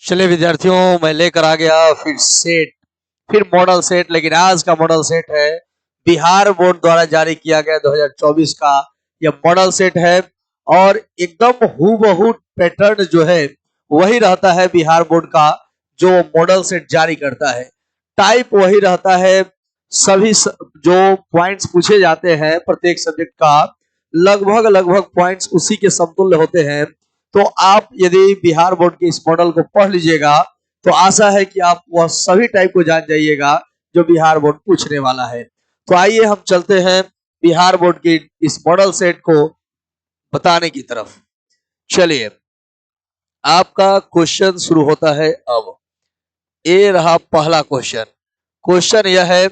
चलिए विद्यार्थियों, मैं लेकर आ गया फिर मॉडल सेट। लेकिन आज का मॉडल सेट है बिहार बोर्ड द्वारा जारी किया गया 2024 का यह मॉडल सेट है। और एकदम हूबहू पैटर्न जो है वही रहता है बिहार बोर्ड का जो मॉडल सेट जारी करता है। टाइप वही रहता है। सभी जो पॉइंट्स पूछे जाते हैं प्रत्येक सब्जेक्ट का लगभग पॉइंट्स उसी के समतुल्य होते हैं। तो आप यदि बिहार बोर्ड के इस मॉडल को पढ़ लीजिएगा तो आशा है कि आप वह सभी टाइप को जान जाइएगा जो बिहार बोर्ड पूछने वाला है। तो आइए हम चलते हैं बिहार बोर्ड के इस मॉडल सेट को बताने की तरफ। चलिए, आपका क्वेश्चन शुरू होता है। अब ये रहा पहला क्वेश्चन। क्वेश्चन यह है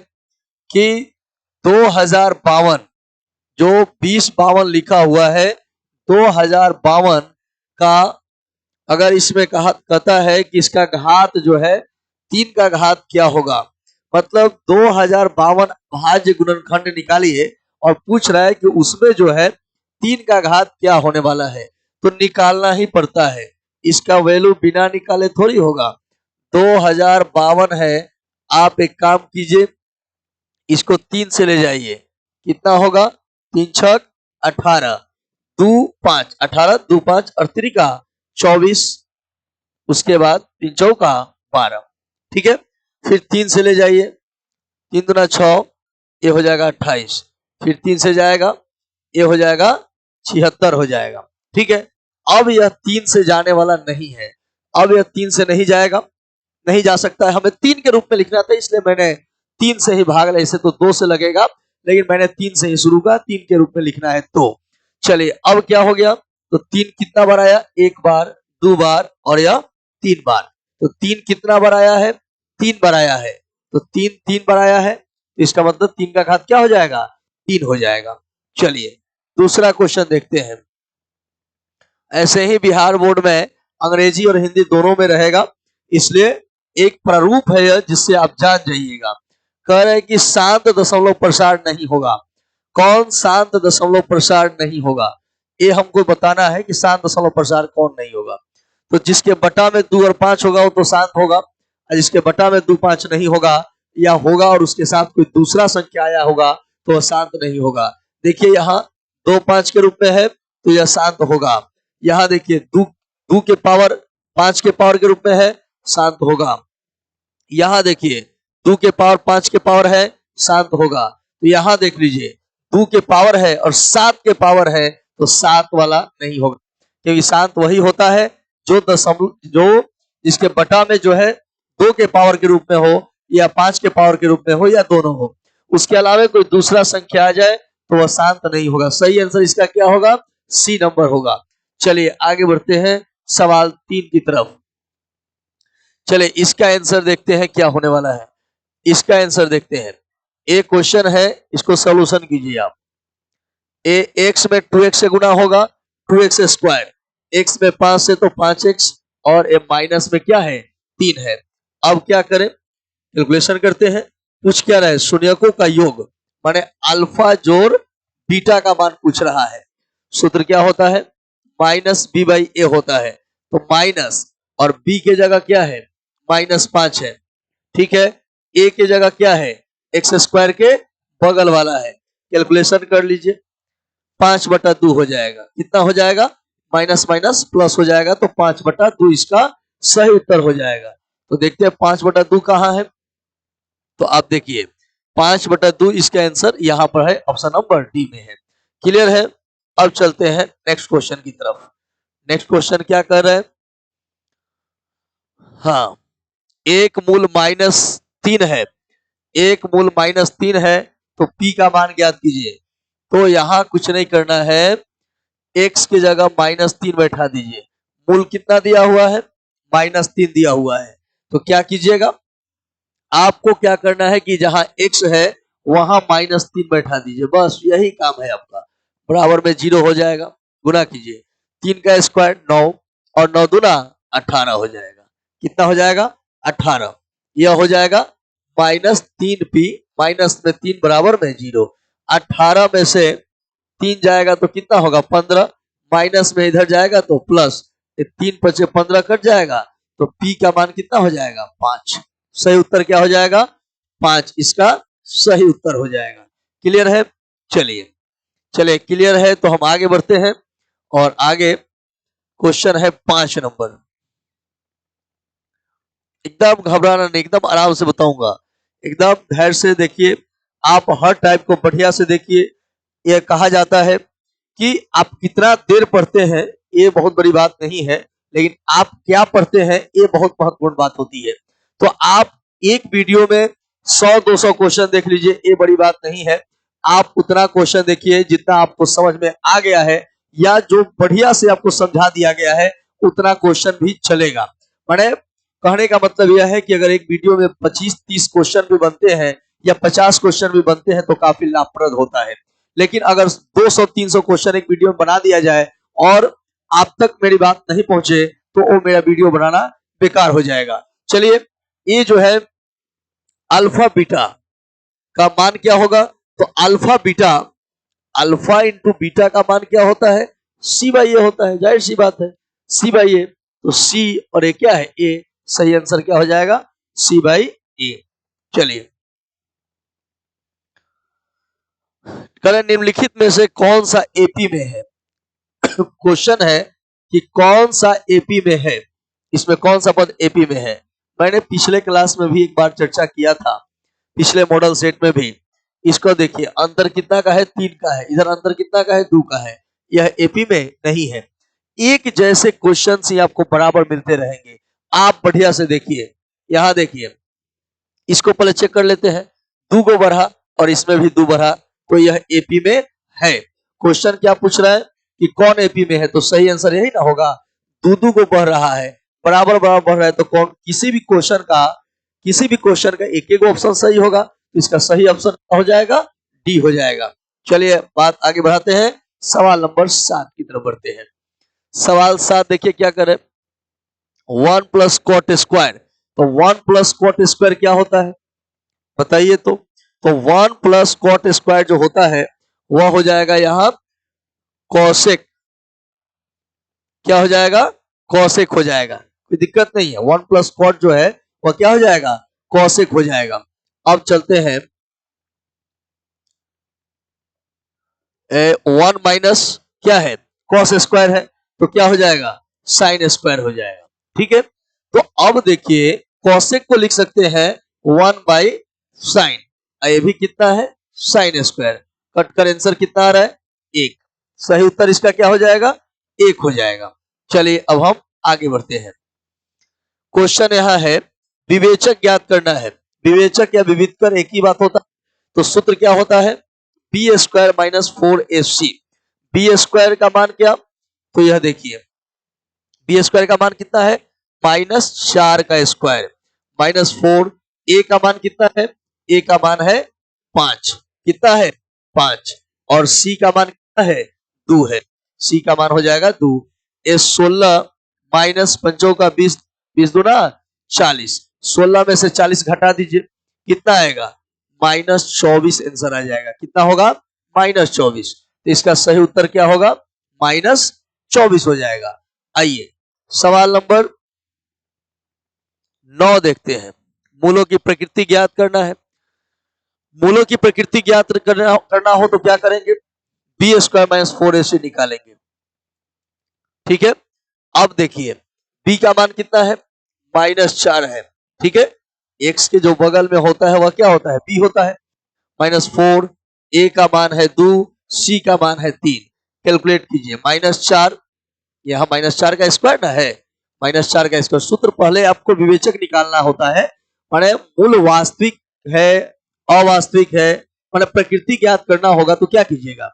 कि 2052 जो 2052 लिखा हुआ है, 2052 का अगर इसमें कहता है कि इसका घात जो है 3 का घात क्या होगा, मतलब 2052 भाज्य गुणनखंड निकालिए और पूछ रहा है कि उसमें जो है 3 का घात क्या होने वाला है, तो निकालना ही पड़ता है। इसका वैल्यू बिना निकाले थोड़ी होगा। 2052 है, आप एक काम कीजिए, इसको 3 से ले जाइए, कितना होगा? 3 छक 18, 2 5 18, 2 5 और 3 का 24, उसके बाद 3 चौका 12। ठीक है, फिर 3 से ले जाइए, 3 दूना 6, ये हो जाएगा 28। फिर 3 से जाएगा, ये हो जाएगा 76 हो जाएगा। ठीक है, अब यह 3 से जाने वाला नहीं है। अब यह 3 से नहीं जाएगा, नहीं जा सकता है। हमें 3 के रूप में लिखना था, इसलिए मैंने 3 से ही भाग लिया। इसे तो 2 से लगेगा, लेकिन मैंने 3 से ही शुरू का, 3 के रूप में लिखना है। तो चलिए, अब क्या हो गया? तो 3 कितना बार आया? 1 बार, 2 बार और यह 3 बार। तो 3 कितना बार आया है? 3 बार आया है। तो 3 बार आया है, तो इसका मतलब 3 का घात क्या हो जाएगा? 3 हो जाएगा। चलिए, दूसरा क्वेश्चन देखते हैं। ऐसे ही बिहार बोर्ड में अंग्रेजी और हिंदी दोनों में रहेगा, इसलिए एक प्रारूप है यह, जिससे आप जान जाइएगा। कह रहे हैं कि शांत दशमलव प्रसार नहीं होगा। कौन शांत दशमलव प्रसार नहीं होगा? ये हमको बताना है कि शांत दशमलव प्रसार कौन नहीं होगा। तो जिसके बटा में 2 और 5 होगा वो तो शांत होगा, और जिसके बटा में 2 5 नहीं होगा या होगा और उसके साथ कोई दूसरा संख्या आया होगा तो वह शांत नहीं होगा। देखिए, यहाँ 2 5 के रूप में है तो यह शांत होगा। यहाँ देखिए 2 के पावर 5 के पावर के रूप में है, शांत होगा। यहाँ देखिए 2 के पावर 5 के पावर है, शांत होगा। तो यहाँ देख लीजिए 2 के पावर है और 7 के पावर है, तो 7 वाला नहीं होगा, क्योंकि शांत वही होता है जो जिसके बटा में जो है 2 के पावर के रूप में हो या 5 के पावर के रूप में हो या दोनों हो। उसके अलावा कोई दूसरा संख्या आ जाए तो वह शांत नहीं होगा। सही आंसर इसका क्या होगा? सी नंबर होगा। चलिए आगे बढ़ते हैं सवाल 3 की तरफ। चलिए, इसका आंसर देखते हैं क्या होने वाला है। इसका आंसर देखते हैं। एक क्वेश्चन है, इसको सॉल्यूशन कीजिए आप। एक्स में 2x से गुना होगा, 2x स्क्वायर। एक्स में 5 से तो 5x, और ए माइनस में क्या है? 3 है। अब क्या करें? कैलकुलेशन करते हैं। पूछ क्या रहा है? शून्यकों का योग, माने अल्फा जोड़ बीटा का मान पूछ रहा है। सूत्र क्या होता है? माइनस बी बाई ए होता है। तो माइनस और बी के जगह क्या है? -5 है। ठीक है, ए के जगह क्या है? एक्स स्क्वायर के बगल वाला है। कैलकुलेशन कर लीजिए, 5/2 हो जाएगा। कितना हो जाएगा? माइनस माइनस प्लस हो जाएगा, तो 5/2 इसका सही उत्तर हो जाएगा। तो देखते हैं 5/2 कहां है। तो आप देखिए 5/2 इसका आंसर यहां पर है, ऑप्शन नंबर डी में है। क्लियर है? अब चलते हैं नेक्स्ट क्वेश्चन की तरफ। नेक्स्ट क्वेश्चन क्या कर रहे हैं? हाँ, 1 मूल -3 है। 1 मूल -3 है, तो p का मान ज्ञात कीजिए। तो यहां कुछ नहीं करना है, x की जगह -3 बैठा दीजिए। मूल कितना दिया हुआ है? -3 दिया हुआ है। तो क्या कीजिएगा? आपको क्या करना है कि जहां x है वहां -3 बैठा दीजिए, बस यही काम है आपका। बराबर में 0 हो जाएगा। गुना कीजिए, 3 का स्क्वायर 9 और 9 दूना 18 हो जाएगा। कितना हो जाएगा? 18। यह हो जाएगा -3p, माइनस में 3 बराबर में 0। 18 में से 3 जाएगा तो कितना होगा? 15। माइनस में इधर जाएगा तो प्लस, 3 × 5 = 15 कट जाएगा, तो P का मान कितना हो जाएगा 5। सही उत्तर क्या हो जाएगा 5, इसका सही उत्तर हो जाएगा। क्लियर है? चलिए क्लियर है तो हम आगे बढ़ते हैं और आगे क्वेश्चन है 5 नंबर। एकदम घबराना नहीं, एकदम आराम से बताऊंगा, एकदम धैर्य से देखिए, आप हर टाइप को बढ़िया से देखिए। यह कहा जाता है कि आप कितना देर पढ़ते हैं ये बहुत बड़ी बात नहीं है, लेकिन आप क्या पढ़ते हैं ये बहुत महत्वपूर्ण बात होती है। तो आप एक वीडियो में 100-200 क्वेश्चन देख लीजिए, ये बड़ी बात नहीं है। आप उतना क्वेश्चन देखिए जितना आपको समझ में आ गया है, या जो बढ़िया से आपको समझा दिया गया है उतना क्वेश्चन भी चलेगा। मैंने कहने का मतलब यह है कि अगर एक वीडियो में 25-30 क्वेश्चन भी बनते हैं या 50 क्वेश्चन भी बनते हैं तो काफी लाभप्रद होता है। लेकिन अगर 200-300 क्वेश्चन एक वीडियो में बना दिया जाए और आप तक मेरी बात नहीं पहुंचे तो वो मेरा वीडियो बनाना बेकार हो जाएगा। चलिए, ये जो है अल्फा बीटा का मान क्या होगा, तो अल्फा इंटू बीटा का मान क्या होता है, सी बाई ए होता है। जाहिर सी बात है, सी बाई ए, तो सी और ए क्या है, ए। सही आंसर क्या हो जाएगा, सी बाई ए। चलिए, करें निम्नलिखित में से कौन सा एपी में है। क्वेश्चन है कि कौन सा एपी में है, इसमें कौन सा पद एपी में है। मैंने पिछले क्लास में भी एक बार चर्चा किया था, पिछले मॉडल सेट में भी। इसको देखिए, अंतर कितना का है, 3 का है। इधर अंतर कितना का है, 2 का है। यह एपी में नहीं है। एक जैसे क्वेश्चन ही आपको बराबर मिलते रहेंगे। आप बढ़िया से देखिए, यहां देखिए, इसको पहले चेक कर लेते हैं। 2 को बढ़ा और इसमें भी 2 बढ़ा, तो यह एपी में है। क्वेश्चन क्या पूछ रहा है कि कौन एपी में है, तो सही आंसर यही ना होगा। 2 को बढ़ रहा है, बराबर बराबर बढ़ रहा है, तो कौन, किसी भी क्वेश्चन का एक एक ऑप्शन सही होगा। तो इसका सही ऑप्शन हो जाएगा, डी हो जाएगा। चलिए बात आगे बढ़ाते हैं, सवाल नंबर 7 की तरफ बढ़ते हैं। सवाल 7 देखिए क्या करे, 1 प्लस कॉट स्क्वायर। तो 1 प्लस कॉट स्क्वायर क्या होता है बताइए। तो 1 प्लस कॉट स्क्वायर जो होता है वह हो जाएगा यहां कॉसेक। क्या हो जाएगा, कॉसेक हो जाएगा। कोई दिक्कत नहीं है, 1 प्लस कॉट जो है वह क्या हो जाएगा, कॉसेक हो जाएगा। अब चलते हैं 1 माइनस क्या है, कॉस स्क्वायर है, तो क्या हो जाएगा, साइन स्क्वायर हो जाएगा। ठीक है, तो अब देखिए कॉसेक को लिख सकते हैं 1 बाई साइन, ये भी कितना है, साइन स्क्वायर। कट कर आंसर कितना आ रहा है, 1। सही उत्तर इसका क्या हो जाएगा, 1 हो जाएगा। चलिए अब हम आगे बढ़ते हैं। क्वेश्चन यहां है विवेचक ज्ञात करना है। विवेचक या विविधकर एक ही बात होता है, तो सूत्र क्या होता है, B square minus 4ac। B square का मान क्या, तो यह देखिए बी स्क्वायर का मान कितना है, -4 का स्क्वायर माइनस 4। ए का मान कितना है, ए का मान है 5, कितना है 5। और सी का मान कितना है, 2 है। सी का मान हो जाएगा 2। ए 16 माइनस 5 का 20, 20 दूना 40। 16 में से 40 घटा दीजिए, कितना आएगा, -24 आंसर आ जाएगा। कितना होगा, -24। तो इसका सही उत्तर क्या होगा, -24 हो जाएगा। आइए सवाल नंबर 9 देखते हैं। मूलों की प्रकृति ज्ञात करना है। मूलों की प्रकृति ज्ञात करना हो तो क्या करेंगे, बी स्क्वायर माइनस 4ac निकालेंगे। ठीक है, अब देखिए b का मान कितना है, -4 है। ठीक है, x के जो बगल में होता है वह क्या होता है, b होता है। -4, a का मान है 2, c का मान है 3। कैलकुलेट कीजिए, -4, यहाँ -4 का स्क्वायर ना है, -4 का स्क्वायर। सूत्र पहले आपको विवेचक निकालना होता है, माने मूल वास्तविक है अवास्तविक है, माने प्रकृति ज्ञात करना होगा। तो क्या कीजिएगा,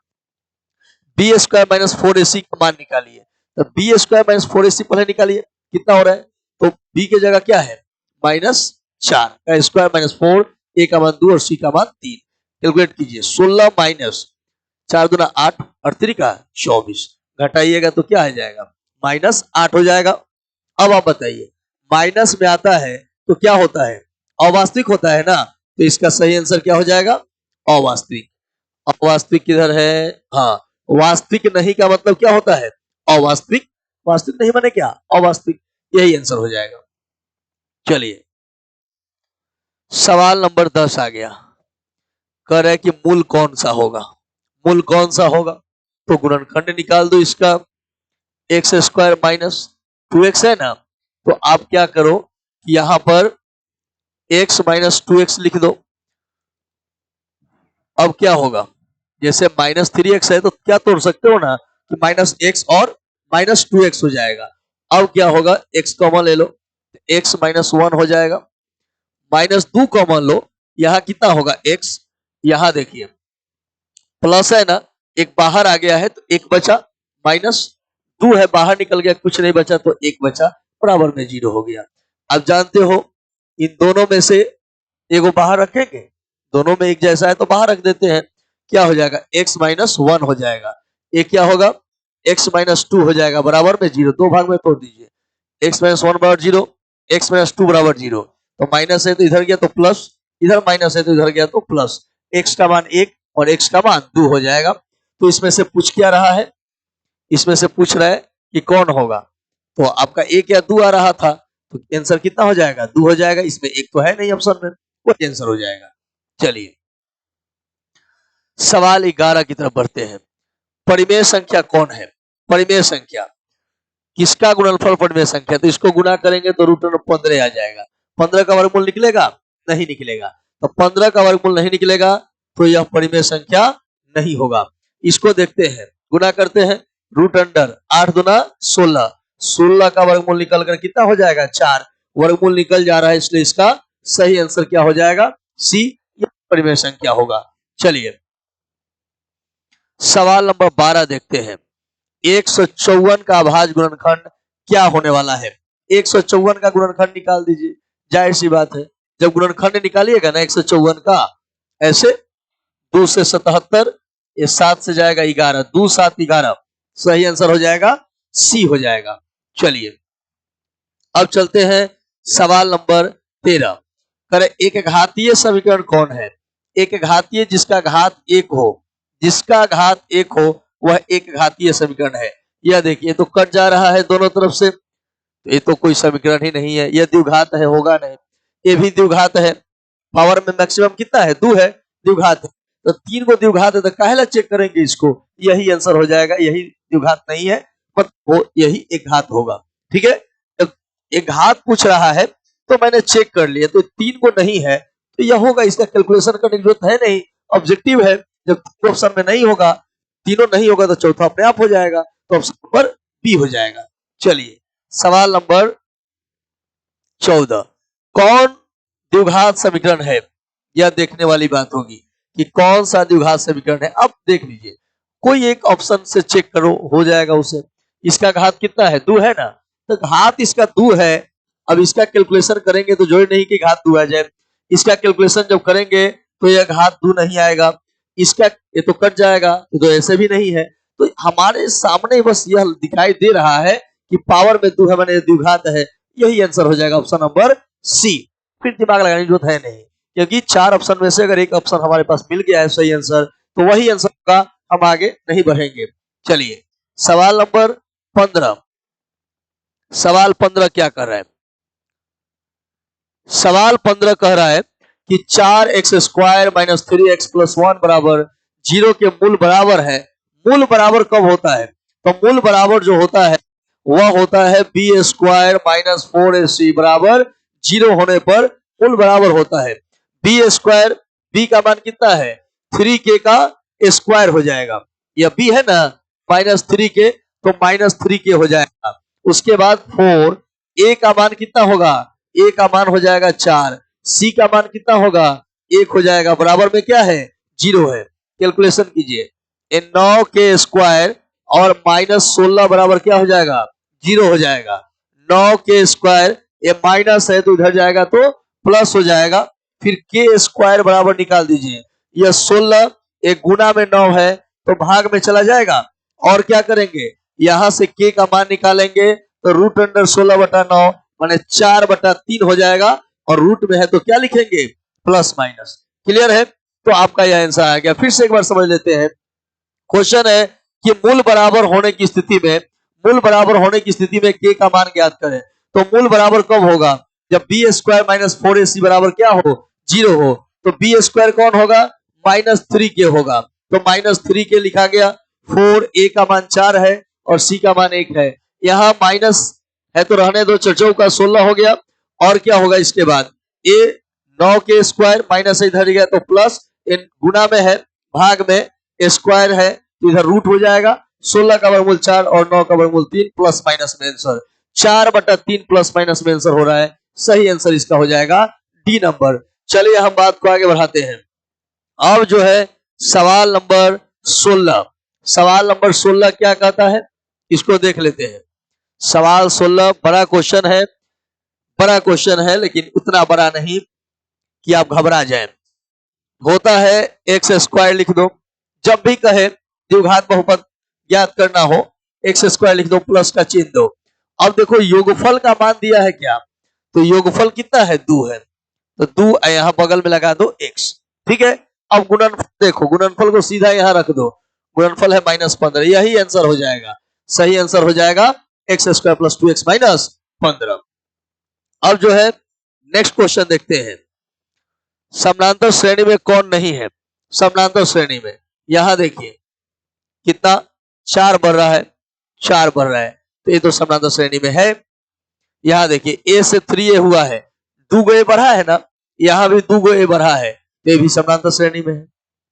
बी स्क्वायर माइनस 4ac का मान निकालिए। तो बी स्क्वायर माइनस 4ac पहले निकालिए, कितना हो रहा है, तो b की जगह क्या है, -4 का स्क्वायर माइनस 4, a का मान 2 और c का मान 3। कैलकुलेट कीजिए, 16 माइनस 4 दूना 8 और 3 का 24, घटाइएगा तो क्या आ जाएगा, -8 हो जाएगा। अब आप बताइए, माइनस में आता है तो क्या होता है, अवास्तविक होता है ना, तो इसका सही आंसर क्या हो जाएगा, अवास्तविक। अवास्तविक किधर है, हाँ, वास्तविक नहीं का मतलब क्या होता है, अवास्तविक। वास्तविक नहीं माने क्या, अवास्तविक, यही आंसर हो जाएगा। चलिए सवाल नंबर 10 आ गया। कह रहा है कि मूल कौन सा होगा, मूल कौन सा होगा। तो गुणनखंड निकाल दो इसका, एक्स स्क्वायर माइनस 2x है ना, तो आप क्या करो कि यहां पर x माइनस 2x लिख दो। अब क्या होगा, जैसे माइनस 3x है तो क्या तोड़ सकते हो ना कि माइनस x और माइनस 2x हो जाएगा। अब क्या होगा, x कॉमन ले लो, x माइनस 1 हो जाएगा, माइनस 2 कॉमन लो, यहां कितना होगा x, यहां देखिए प्लस है ना, एक बाहर आ गया है तो एक बचा, माइनस 2 है बाहर निकल गया, कुछ नहीं बचा तो एक बचा, बराबर में 0 हो गया। अब जानते हो इन दोनों में से एगो बाहर रखेंगे, दोनों में एक जैसा है तो बाहर रख देते हैं, क्या हो जाएगा x माइनस 1 हो जाएगा, एक क्या होगा x माइनस 2 हो जाएगा, बराबर में 0, दो भाग में तोड़ दीजिए, x माइनस 1 बराबर 0, x माइनस 2 बराबर 0, तो माइनस है तो इधर गया तो प्लस, इधर माइनस है तो इधर गया तो प्लस, x का मान 1 और x का मान 2 हो जाएगा। तो इसमें से पूछ क्या रहा है, इसमें से पूछ रहा है कि कौन होगा, तो आपका 1 या 2 आ रहा था, तो आंसर कितना हो जाएगा 2 हो जाएगा, इसमें एक तो है नहीं ऑप्शन में, वही आंसर हो जाएगा। चलिए सवाल 11 की तरफ बढ़ते हैं। परिमेय संख्या कौन है, परिमेय संख्या किसका गुणनफल परिमेय संख्या, तो इसको गुणा करेंगे तो रूट 15 आ जाएगा, 15 का वर्गमूल निकलेगा, नहीं निकलेगा, तो 15 का वर्गमूल नहीं निकलेगा तो यह परिमेय संख्या नहीं होगा। इसको देखते हैं, गुणा करते हैं, रूट अंडर 8 दुना 16, 16 का वर्गमूल निकल कर कितना हो जाएगा 4, वर्गमूल निकल जा रहा है इसलिए इसका सही आंसर क्या हो जाएगा सी, यह परिमेय संख्या होगा। चलिए सवाल नंबर 12 देखते हैं। 154 का अभाज्य गुणनखंड क्या होने वाला है, 154 का गुणनखंड निकाल दीजिए, जाहिर सी बात है जब गुणनखंड निकालिएगा ना 154 का, ऐसे 2 से 77, ये 7 से जाएगा 11, 2 7 11, सही आंसर हो जाएगा सी हो जाएगा। चलिए अब चलते हैं सवाल नंबर 13। करे एक घातीय समीकरण कौन है, एक घातीय जिसका घात 1 हो, जिसका घात 1 हो वह एक घातीय समीकरण है। यह देखिए तो कट जा रहा है दोनों तरफ से, ये तो कोई समीकरण ही नहीं है, यह द्विघात है, होगा नहीं, ये भी द्विघात है, पावर में मैक्सिमम कितना है 2 है, द्विघात है, तो 3 को द्विघात है तो काहेला चेक करेंगे इसको, यही आंसर हो जाएगा, यही द्विघात नहीं है पर वो यही एक घात होगा। ठीक है, तो एक घात पूछ रहा है तो मैंने चेक कर लिया, तो 3 को नहीं है तो यह होगा, इसका कैलकुलेशन करने की जरूरत है नहीं, ऑब्जेक्टिव है, जब ऑप्शन में नहीं होगा, तीनों नहीं होगा तो चौथा अपने आप हो जाएगा, तो ऑप्शन नंबर बी हो जाएगा। चलिए सवाल नंबर 14, कौन द्विघात समीकरण है, यह देखने वाली बात होगी कि कौन सा द्विघात समीकरण है। अब देख लीजिए कोई एक ऑप्शन से चेक करो, हो जाएगा उसे, इसका घात कितना है 2 है ना, तो घात इसका 2 है, अब इसका कैलकुलेशन करेंगे तो जोड़ नहीं कि घात 2 आ जाए, इसका कैलकुलेशन जब करेंगे तो यह घात 2 नहीं आएगा, इसका ये तो कट जाएगा, तो ऐसे भी नहीं है, तो हमारे सामने बस यह दिखाई दे रहा है कि पावर में 2 है मैंने द्विघात है, यही आंसर हो जाएगा ऑप्शन नंबर सी। फिर दिमाग लगाने की जरूरत है नहीं, क्योंकि 4 ऑप्शन में से अगर एक ऑप्शन हमारे पास मिल गया है सही आंसर तो वही आंसर होगा, हम आगे नहीं बढ़ेंगे। चलिए सवाल नंबर 15, सवाल 15 क्या कर रहा है, सवाल 15 कह रहा है कि 4x square minus 3x plus 1 बराबर 0 के मूल बराबर है। मूल बराबर कब होता है, तो मूल बराबर जो होता है वह होता है बी स्क्वायर माइनस 4ac बराबर 0 होने पर मूल बराबर होता है। बी स्क्वायर, बी का मान कितना है 3k का स्क्वायर हो जाएगा, यह बी है ना माइनस 3k, तो माइनस 3k हो जाएगा। उसके बाद 4, a का मान कितना होगा, a का मान हो जाएगा 4, c का मान कितना होगा 1 हो जाएगा, बराबर में क्या है 0 है। कैलकुलेशन कीजिए, 9k स्क्वायर और माइनस 16 बराबर क्या हो जाएगा 0 हो जाएगा। 9k स्क्वायर ये माइनस है तो इधर जाएगा तो प्लस हो जाएगा, फिर k स्क्वायर बराबर निकाल दीजिए, यह 16 एक गुना में 9 है तो भाग में चला जाएगा, और क्या करेंगे यहां से k का मान निकालेंगे तो रूट अंडर 16/9 माने 4/3 हो जाएगा, और रूट में है तो क्या लिखेंगे प्लस माइनस। क्लियर है, तो आपका यह आंसर आ गया। फिर से एक बार समझ लेते हैं, क्वेश्चन है कि मूल बराबर होने की स्थिति में, मूल बराबर होने की स्थिति में k का मान ज्ञात करें, तो मूल बराबर कब होगा जब बी स्क्वायर माइनस 4ac बराबर क्या हो, 0 हो, तो बी स्क्वायर कौन होगा, -3k होगा। तो -3k लिखा गया। 4a का मान 4 है और c का मान 1 है। यहाँ माइनस है तो रहने दो, 4 का 16 हो गया। और क्या होगा इसके बाद, a 9k स्क्वायर माइनस इधर गया तो प्लस, इन गुना में है, भाग में स्क्वायर है तो इधर रूट हो जाएगा। 16 का वर्गमूल 4 और 9 का वर्गमूल 3 प्लस माइनस में आंसर 4/3 प्लस माइनस में आंसर हो रहा है। सही आंसर इसका हो जाएगा डी नंबर। चलिए हम बात को आगे बढ़ाते हैं। अब जो है सवाल नंबर 16, सवाल नंबर 16 क्या कहता है, इसको देख लेते हैं। सवाल 16 बड़ा क्वेश्चन है, बड़ा क्वेश्चन है लेकिन उतना बड़ा नहीं कि आप घबरा जाएं। होता है एक्स स्क्वायर लिख दो, जब भी कहे द्विघात बहुपद ज्ञात करना हो एक्स स्क्वायर लिख दो, प्लस का चिन्ह दो। अब देखो योगफल का मान दिया है क्या, तो योगफल कितना है, 2 है, तो 2 यहां बगल में लगा दो x, ठीक है। अब गुणनफल देखो, गुणनफल को सीधा यहां रख दो, गुणनफल है -15, यही आंसर हो जाएगा। सही आंसर हो जाएगा x square plus 2x minus 15। अब जो है नेक्स्ट क्वेश्चन देखते हैं। समानांतर श्रेणी में कौन नहीं है, समानांतर श्रेणी में यहां देखिए कितना 4 बढ़ रहा है, 4 बढ़ रहा है, तो ये तो समानांतर श्रेणी में है। यहां देखिए a से 3a हुआ है, 2 गो a बढ़ा है ना, यहां भी 2 गो a बढ़ा है, तो ये भी समानांतर श्रेणी में है।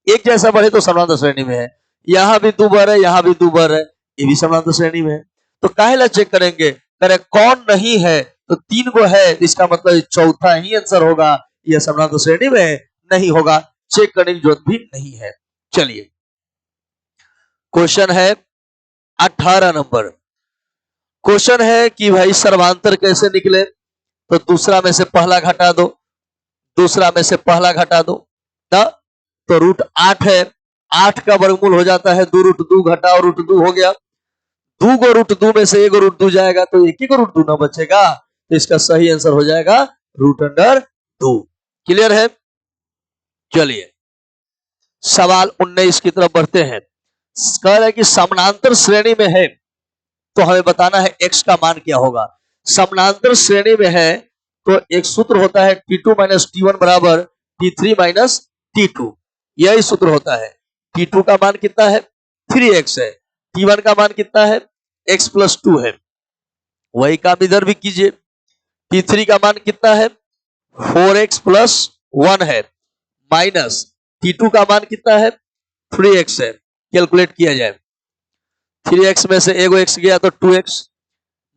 एक जैसा बढ़े तो समानांतर श्रेणी में है, यहां भी 2 बढ़ है, यहां भी 2 बढ़ है, ये भी समानांतर श्रेणी में है। तो काहेला चेक करेंगे, करे कौन नहीं है, तो 3 गो है, इसका मतलब चौथा ही आंसर होगा, यह समानांतर श्रेणी में नहीं होगा, चेक करने की जरूरत भी नहीं है। चलिए क्वेश्चन है 18 नंबर। क्वेश्चन है कि भाई सर्वांतर कैसे निकले, तो दूसरा में से पहला घटा दो, दूसरा में से पहला घटा दो ना, तो √8 है, 8 का वर्गमूल हो जाता है 2√2, घटा और √2 हो गया। 2 गो √2 में से 1 √2 जाएगा तो 1 ही को √2 ना बचेगा, तो इसका सही आंसर हो जाएगा √2। क्लियर है। चलिए सवाल 19 की तरफ बढ़ते हैं। कह रहे हैं कि समानांतर श्रेणी में है तो हमें बताना है x का मान क्या होगा। समानांतर श्रेणी में है तो एक सूत्र होता है T2 माइनस T1 बराबर T3 माइनस T2, यही सूत्र होता है। T2 का मान कितना है, 3x है, T1 का मान कितना है, x प्लस 2 है। वही काम इधर भी कीजिए, T3 का मान कितना है, 4x प्लस 1 है, माइनस T2 का मान कितना है, 3x है। कैलकुलेट किया जाए, 3x में से एगो x गया तो 2x,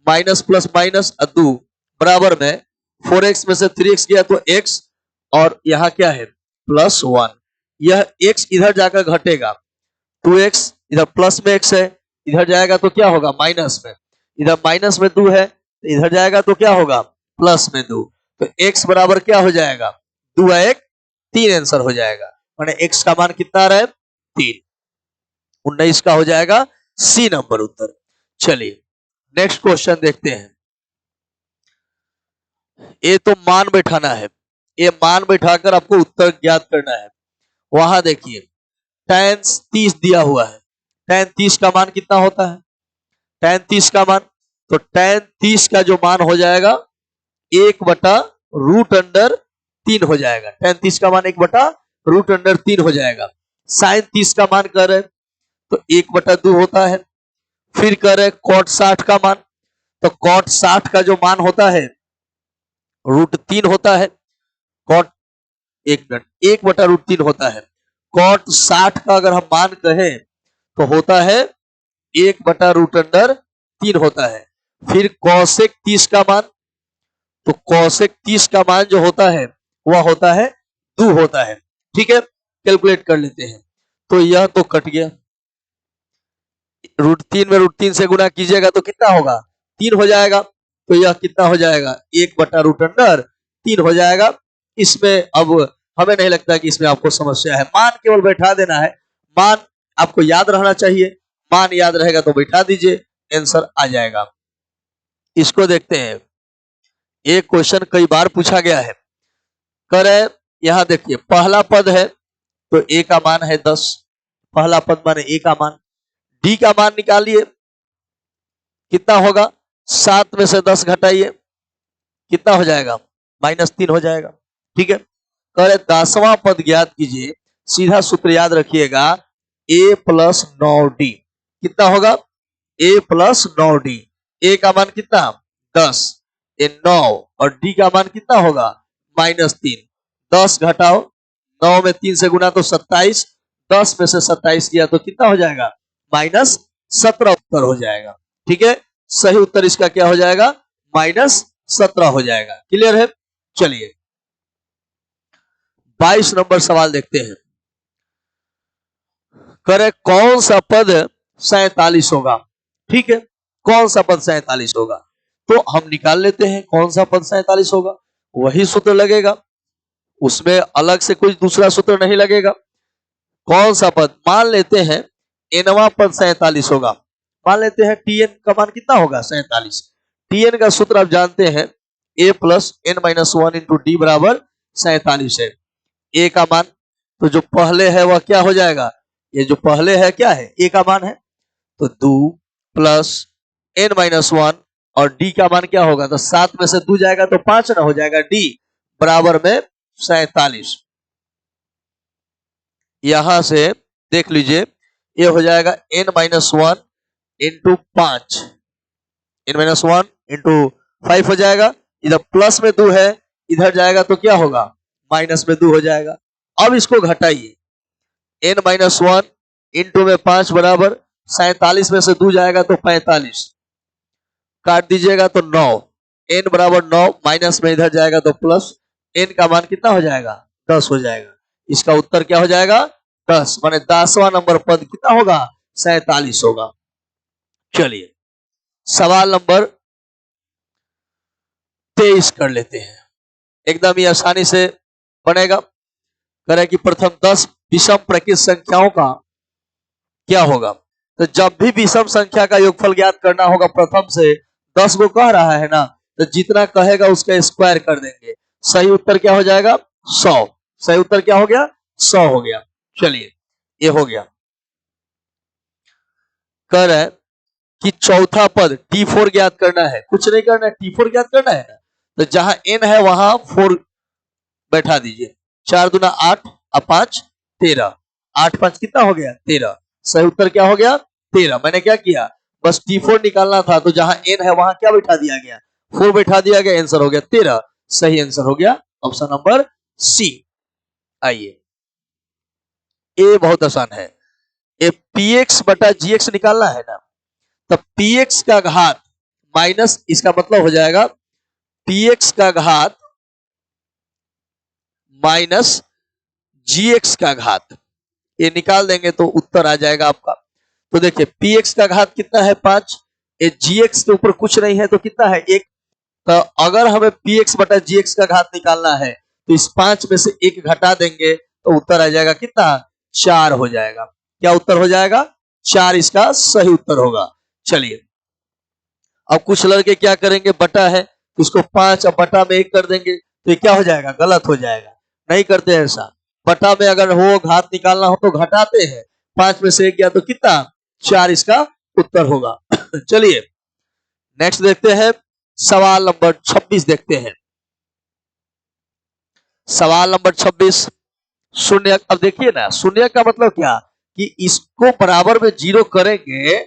माइनस प्लस माइनस 2 बराबर में 4x में से 3x गया तो x, और यहां क्या है प्लस 1, यह x इधर जाकर घटेगा, 2x इधर प्लस में x है, इधर जाएगा तो क्या होगा माइनस में, इधर माइनस में 2 है, तो इधर जाएगा तो क्या होगा प्लस में 2, तो x बराबर क्या हो जाएगा, 2 1 3 आंसर हो जाएगा। माने x का मान कितना आ रहा है, 3। 19 का हो जाएगा सी नंबर उत्तर। चलिए नेक्स्ट क्वेश्चन देखते हैं। ये तो मान बैठाना है, ये मान बैठाकर आपको उत्तर ज्ञात करना है। वहां देखिए tan 30 दिया हुआ है, tan 30 का मान कितना होता है, tan 30 का मान, तो tan 30 का जो मान हो जाएगा 1/√3 हो जाएगा। tan 30 का मान 1/√3 हो जाएगा। sin 30 का मान कर रहे तो 1/2 होता है। फिर कर रहे cot 60 का मान, तो cot 60 का जो मान होता है √3 होता है। cot 1/√3 होता है। cot 60 का अगर हम मान कहें तो होता है 1/√3 होता है। फिर cosec 30 का मान, तो cosec 30 का मान जो होता है वह होता है 2 होता है। ठीक है, कैलकुलेट कर लेते हैं। तो यह तो कट गया, √3 में √3 से गुना कीजिएगा तो कितना होगा, 3 हो जाएगा। तो यह कितना हो जाएगा, 1/√3 हो जाएगा। इसमें अब हमें नहीं लगता कि इसमें आपको समस्या है, मान केवल बैठा देना है, मान आपको याद रहना चाहिए, मान याद रहेगा तो बैठा दीजिए, आंसर आ जाएगा। इसको देखते हैं, एक क्वेश्चन कई बार पूछा गया है। करे यहां देखिए पहला पद है तो a का मान है 10, पहला पद माने a का मान, d का मान निकालिए कितना होगा, 7 में से 10 घटाइए कितना हो जाएगा -3 हो जाएगा। ठीक है, कह रहे 10वां पद ज्ञात कीजिए। सीधा सूत्र याद रखिएगा, a प्लस 9d कितना होगा? a plus 9d। a का मान कितना? 10, ये 9 और d का मान कितना होगा? -3। 10 घटाओ 9 में 3 से गुना तो 27, 10 में से 27 किया तो कितना हो जाएगा? -17 उत्तर हो जाएगा। ठीक है, सही उत्तर इसका क्या हो जाएगा? -17 हो जाएगा। क्लियर है? चलिए 22 नंबर सवाल देखते हैं। करे कौन सा पद 47 होगा? ठीक है, कौन सा पद 47 होगा? तो हम निकाल लेते हैं कौन सा पद 47 होगा। वही सूत्र लगेगा, उसमें अलग से कोई दूसरा सूत्र नहीं लगेगा। कौन सा पद? मान लेते हैं nवां पद 47 होगा। मान लेते हैं tn का मान कितना होगा? 47। tn का सूत्र आप जानते हैं, a plus n minus 1 into D बराबर 47 है। a का मान तो जो पहले है वह क्या हो जाएगा? ये जो पहले है क्या है? a का मान है, तो 2 प्लस n माइनस 1 और d का मान क्या होगा? तो 7 में से 2 जाएगा तो 5 ना हो जाएगा, d बराबर में 47। यहां से देख लीजिए, ये हो जाएगा n minus 1 into 5, n minus 1 into 5 हो जाएगा। इधर प्लस में 2 है, इधर जाएगा तो क्या होगा? माइनस में 2 हो जाएगा। अब इसको घटाइए, n माइनस 1 इंटू में 5 बराबर 47 में से 2 जाएगा तो 45, काट दीजिएगा तो 9, n बराबर 9, माइनस में इधर जाएगा तो प्लस, n का मान कितना हो जाएगा? 10 हो जाएगा। इसका उत्तर क्या हो जाएगा? 10, माने 10वां नंबर पद कितना होगा? 47 होगा। चलिए सवाल नंबर 23 कर लेते हैं, एकदम ही आसानी से बनेगा। करें कि प्रथम 10 विषम प्रकृत संख्याओं का क्या होगा? तो जब भी विषम संख्या का योगफल ज्ञात करना होगा, प्रथम से 10 को कह रहा है ना, तो जितना कहेगा उसका स्क्वायर कर देंगे। सही उत्तर क्या हो जाएगा? 100। सही उत्तर क्या हो गया? 100 हो गया। चलिए ये हो गया। कह रहे हैं कि चौथा पद T4 ज्ञात करना है। कुछ नहीं करना है, T4 ज्ञात करना है ना, तो जहां n है वहां 4 बैठा दीजिए। 4 दूना 8 और 5 13, 8 5 कितना हो गया? 13। सही उत्तर क्या हो गया? 13। मैंने क्या किया? बस T4 निकालना था, तो जहां n है वहां क्या बैठा दिया गया? 4 बैठा दिया गया, आंसर हो गया 13। सही आंसर हो गया ऑप्शन नंबर सी। आइए ए बहुत आसान है, ए px बटा gx निकालना है ना, तो px का घात माइनस, इसका मतलब हो जाएगा px का घात माइनस gx का घात। ये निकाल देंगे तो उत्तर आ जाएगा आपका। तो देखिए px का घात कितना है? 5। ये gx के ऊपर कुछ नहीं है तो कितना है? 1। तो अगर हमें px बटा gx का घात निकालना है तो इस 5 में से 1 घटा देंगे तो उत्तर आ जाएगा कितना? 4 हो जाएगा। क्या उत्तर हो जाएगा? 4 इसका सही उत्तर होगा। चलिए अब कुछ लड़के क्या करेंगे, बटा है तो इसको 5 और बटा में 1 कर देंगे, तो ये क्या हो जाएगा? गलत हो जाएगा। नहीं करते ऐसा। बटा में अगर हो घात निकालना हो तो घटाते हैं, 5 में से 1 गया तो कितना? 4 इसका उत्तर होगा। चलिए नेक्स्ट देखते हैं, सवाल नंबर 26 देखते हैं। सवाल नंबर 26 शून्य। अब देखिए ना, शून्य का मतलब क्या कि इसको बराबर में 0 करेंगे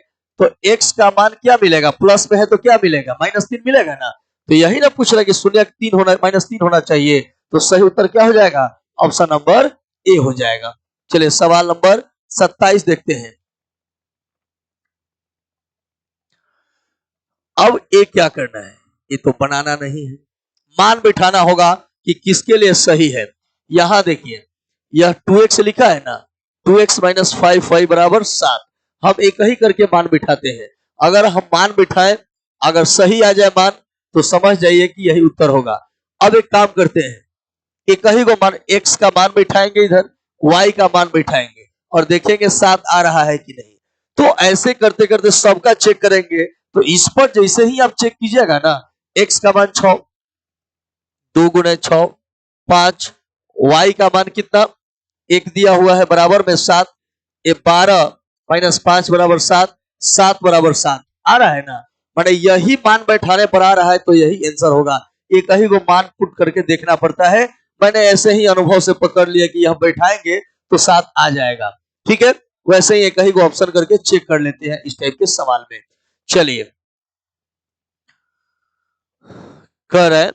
तो x का मान क्या मिलेगा? प्लस में है तो क्या मिलेगा? -3 मिलेगा ना। तो यही ना पूछ रहा है कि शून्य 3 होना, -3 होना चाहिए। तो सही उत्तर क्या हो जाएगा? ऑप्शन नंबर ए हो जाएगा। चलिए सवाल नंबर 27 देखते हैं। अब ए क्या करना है? ये तो बनाना नहीं है, मान बिठाना होगा कि किसके लिए सही है। यहां देखिए यह 2x लिखा है ना, 2x माइनस 5y बराबर 7। हम एक ही करके मान बिठाते हैं। अगर हम मान बिठाएं, अगर सही आ जाए मान, तो समझ जाइए कि यही उत्तर होगा। अब एक काम करते हैं, एक ही को मान, x का मान बिठाएंगे, इधर y का मान बिठाएंगे और देखेंगे 7 आ रहा है कि नहीं। तो ऐसे करते करते सबका चेक करेंगे। तो इस पर जैसे ही आप चेक कीजिएगा ना, x का मान 6, 2 गुणे 6 5, y का मान कितना? 1 दिया हुआ है बराबर में 7, ये 12 माइनस 5 बराबर 7, 7 बराबर 7 आ रहा है ना। माने यही मान बैठाने पर आ रहा है तो यही आंसर होगा। एक ही को मान पुट करके देखना पड़ता है। मैंने ऐसे ही अनुभव से पकड़ लिया कि यह बैठाएंगे तो 7 आ जाएगा। ठीक है, वैसे ही एक ही को ऑप्शन करके चेक कर लेते हैं इस टाइप के सवाल में। चलिए, कह रहे हैं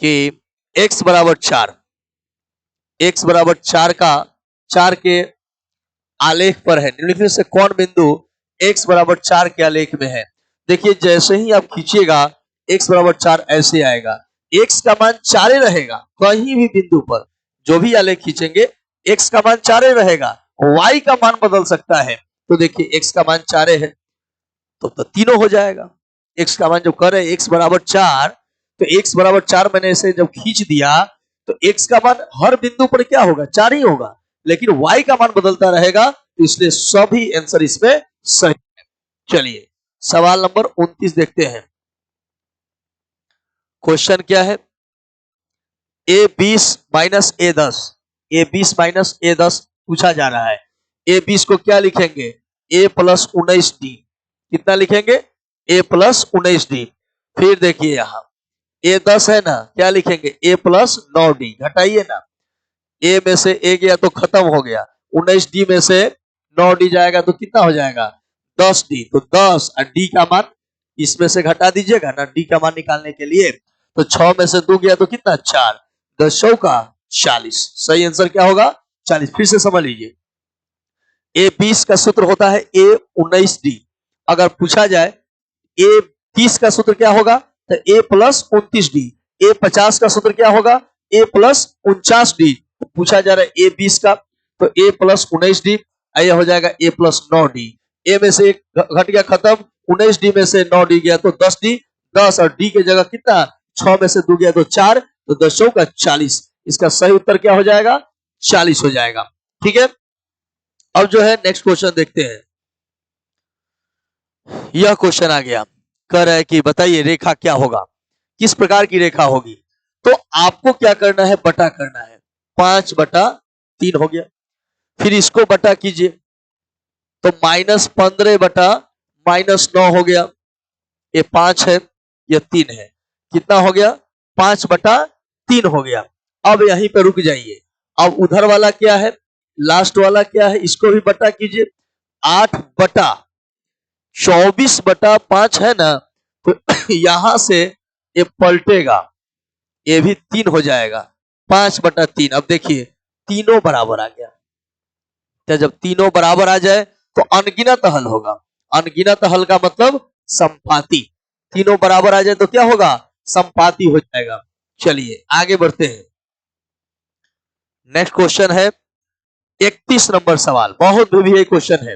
कि x बराबर 4, x बराबर 4 का 4 के आलेख पर है, निम्नलिखित से कौन बिंदु x बराबर 4 के आलेख में है। देखिए, जैसे ही आप खींचिएगा x बराबर 4 ऐसे आएगा, x का मान 4 ही रहेगा। कहीं भी बिंदु पर जो भी आलेख खींचेंगे x का मान 4 ही रहेगा, y का मान बदल सकता है। तो देखिए, x का मान 4 है तो तीनों हो जाएगा। x का मान जब कर रहे x बराबर 4, तो x बराबर 4 मैंने इसे जब खींच दिया तो x का मान हर बिंदु पर क्या होगा, 4 ही होगा, लेकिन y का मान बदलता रहेगा, तो इसलिए सभी आंसर इसमें सही है। चलिए, सवाल नंबर 29 देखते हैं। क्वेश्चन क्या है, a20 minus a10, a20 minus a10 पूछा जा रहा है। a20 को क्या लिखेंगे, a प्लस 19d। कितना लिखेंगे, a प्लस 19d। फिर देखिए यहां a10 है ना, क्या लिखेंगे, a प्लस 9d। घटाइए ना, a में से a गया तो खत्म हो गया, 19d में से 9d जाएगा तो कितना हो जाएगा, 10d। तो 10 और d का मान इसमें से घटा दीजिएगा ना, d का मान निकालने के लिए। तो 6 में से 2 गया तो कितना, 4, 10 का 40। सही आंसर क्या होगा, 40। फिर से समझ लीजिए, a20 का सूत्र होता है a19d। अगर पूछा जाए a30 का सूत्र क्या होगा, तो a प्लस 29d। a50 का सूत्र क्या होगा, a प्लस 49d। तो पूछा जा रहा है a20 का, तो a प्लस 19d, यह हो जाएगा a प्लस 9d। a में से एक घट गया खत्म, 19d में से 9d गया तो 10d, 10 और d के जगह कितना, 6 में से 2 गया तो 4, तो 10 का 40। इसका सही उत्तर क्या हो जाएगा, 40 हो जाएगा। ठीक है, अब जो है नेक्स्ट क्वेश्चन देखते हैं। यह क्वेश्चन आ गया, कह रहा है कि बताइए रेखा क्या होगा, किस प्रकार की रेखा होगी। तो आपको क्या करना है, बटा करना है। 5/3 हो गया, फिर इसको बटा कीजिए तो -15/-9 हो गया। ये 5 है, ये 3 है, कितना हो गया, 5/3 हो गया। अब यहीं पे रुक जाइए। अब उधर वाला क्या है, लास्ट वाला क्या है, इसको भी बटा कीजिए। 8/24/5 है ना, तो यहां से ये पलटेगा, ये भी 3 हो जाएगा, 5/3। अब देखिए तीनों बराबर आ गया। तो जब तीनों बराबर आ जाए तो अनगिनत हल होगा। अनगिनत हल का मतलब संपाती। तीनों बराबर आ जाए तो क्या होगा, संपाती हो जाएगा। चलिए आगे बढ़ते हैं। नेक्स्ट क्वेश्चन है 31 नंबर सवाल, बहुत भी क्वेश्चन है।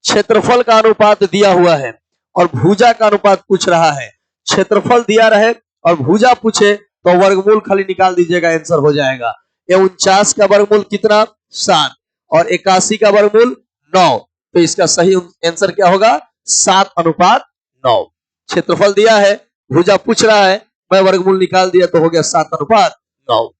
क्षेत्रफल का अनुपात दिया हुआ है और भुजा का अनुपात पूछ रहा है। क्षेत्रफल दिया रहे और भुजा पूछे तो वर्गमूल खाली निकाल दीजिएगा, आंसर हो जाएगा। ये 49 का वर्गमूल कितना, 7, और 81 का वर्गमूल 9। तो इसका सही आंसर क्या होगा, 7/9। क्षेत्रफल दिया है, भुजा पूछ रहा है, मैं वर्गमूल निकाल दिया तो हो गया 7/9।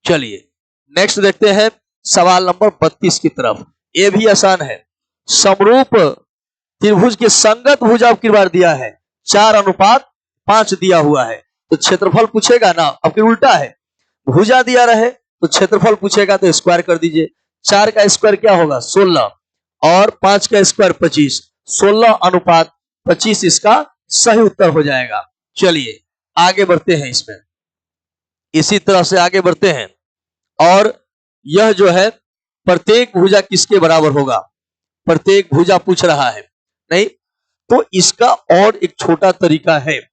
चलिए नेक्स्ट देखते हैं सवाल नंबर 32 की तरफ। ये भी आसान है। समरूप त्रिभुज के संगत भुजा किस बार दिया है, 4/5 दिया हुआ है। तो क्षेत्रफल पूछेगा ना, अब फिर उल्टा है, भुजा दिया रहे तो क्षेत्रफल पूछेगा तो स्क्वायर कर दीजिए। 4 का स्क्वायर क्या होगा, 16, और 5 का स्क्वायर 25, 16/25 इसका सही उत्तर हो जाएगा। चलिए आगे बढ़ते हैं, इसमें इसी तरह से आगे बढ़ते हैं। और यह जो है प्रत्येक भुजा किसके बराबर होगा, प्रत्येक भुजा पूछ रहा है नहीं, तो इसका और एक छोटा तरीका है।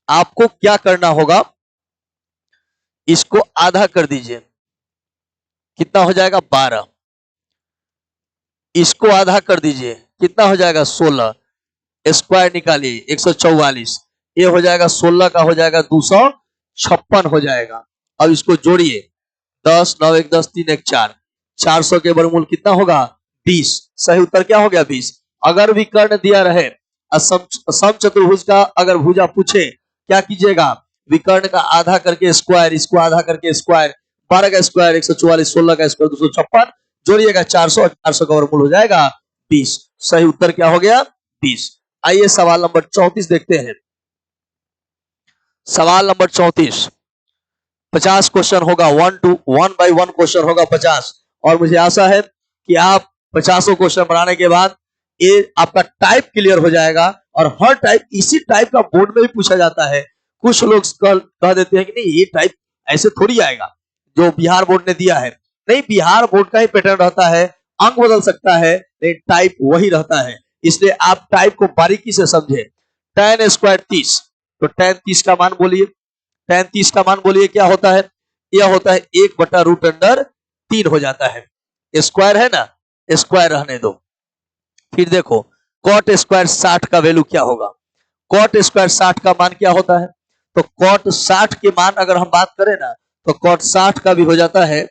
आपको क्या करना होगा, इसको आधा कर दीजिए, कितना हो जाएगा, 12। इसको आधा कर दीजिए, कितना हो जाएगा, 16। स्क्वायर निकालिए, 144। ये हो जाएगा 16 का हो जाएगा 256 हो जाएगा। अब इसको जोड़िए, 10, 9, 1, 10, 3, 1, 4, 400 के वर्गमूल कितना होगा, 20। सही उत्तर क्या हो गया, 20। अगर विकर्ण दिया रहे, समचतुर्भुज का अगर भुजा पूछे, क्या कीजिएगा, विकर्ण का आधा करके स्क्वायर, इसको आधा करके स्क्वायर, 12 का स्क्वायर 144, 16 का स्क्वायर 256, जोड़िएगा 400, 400 का वर्गमूल हो जाएगा 20। सही उत्तर क्या हो गया, 20। आइए सवाल नंबर 34 देखते हैं। सवाल नंबर 34, 50 क्वेश्चन होगा, 1 बाई 1 क्वेश्चन होगा 50। और मुझे आशा है कि आप 50 क्वेश्चन बनाने के बाद ये आपका टाइप क्लियर हो जाएगा। और हर टाइप इसी टाइप का बोर्ड में भी पूछा जाता है। कुछ लोग कह देते हैं कि नहीं ये टाइप ऐसे थोड़ी आएगा जो बिहार बोर्ड ने दिया है। नहीं, बिहार बोर्ड का ही पैटर्न रहता है, अंक बदल सकता है लेकिन टाइप वही रहता है। इसलिए आप टाइप को बारीकी से समझे। tan स्क्वायर 30, तो tan 30 का मान बोलिए। tan 30 का मान बोलिए क्या होता है? यह होता है 1/√3 हो जाता है। स्क्वायर है ना, स्क्वायर रहने दो। फिर देखो कॉट स्क्वायर 60 का वैल्यू क्या होगा? कॉट स्क्वायर 60 का मान क्या होता है? तो कॉट 60 के मान अगर हम बात करें ना, तो कॉट 60 का भी हो जाता है